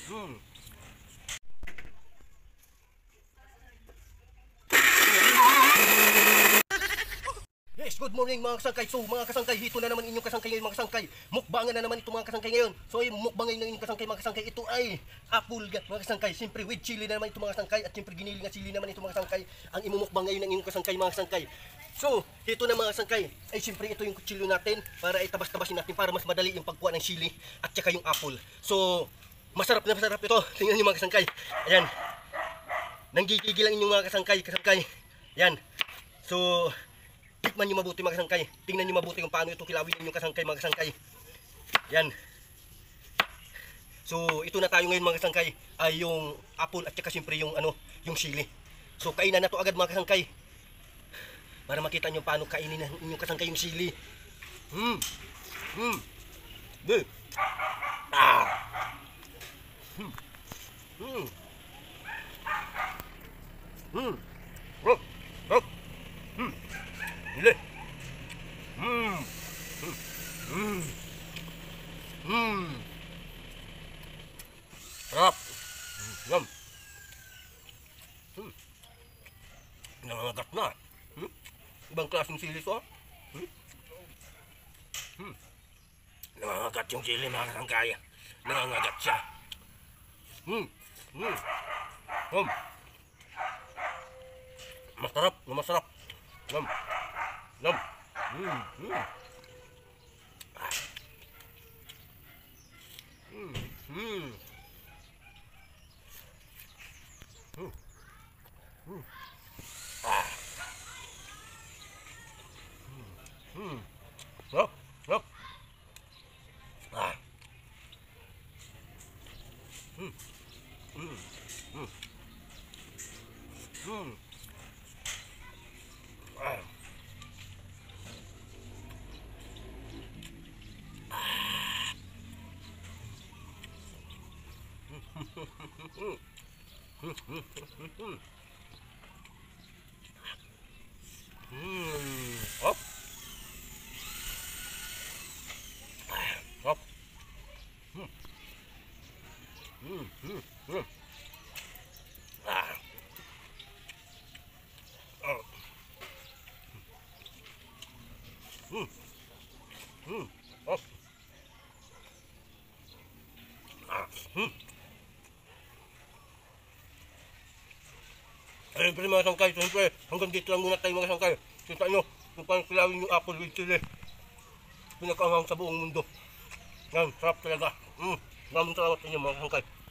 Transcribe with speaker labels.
Speaker 1: Hmm. Yes, good morning mga kasangkay. So mga kasangkay, dito na naman inyong kasangkay ngayon mga kasangkay. Mukbangan na naman ito mga kasangkay ngayon. So yung mukbangan ng inyong kasangkay mga kasangkay, ito ay apple mga kasangkay. Siyempre with chili na naman ito mga kasangkay. At siyempre giniling na chili naman ito mga kasangkay. Ang imumukbang ngayon ng inyong kasangkay mga kasangkay. So ito na mga kasangkay, ay siyempre ito yung kutsilyo natin para itabas-tabasin natin para mas madali yung pagkuha ng chili at saka yung apple. So masarap na masarap ito. Tingnan niyo mga kasangkay. Ayan. Nanggigigil ang inyong mga kasangkay. Ayan. So tikman nyo mabuti mga kasangkay. Tingnan nyo mabuti kung paano ito kilawin yung kasangkay mga kasangkay. Yan. So ito na tayo ngayon mga kasangkay. Ay yung apple at saka siyempre yung yung sili. So kainan na to agad mga kasangkay. Para makita nyo paano kainin ng inyong kasangkay yung sili. Ah. Ile. Sarap. Yum. Nangangagat na. Ibang klaseng sili to. Nangangagat yung sili mga kasangkay. Nangangagat siya. Masarap, masarap. Yum. Yum. Yep. Yep. Ah. Hop. Hop. Siyempre mga sangkay, siyempre hanggang dito lang muna tayo mga sangkay. Kita nyo kung paano kilawin yung apple with chili. Pinakaanghang sa buong mundo. Yan, sarap talaga. Maraming salamat sa inyo mga sangkay.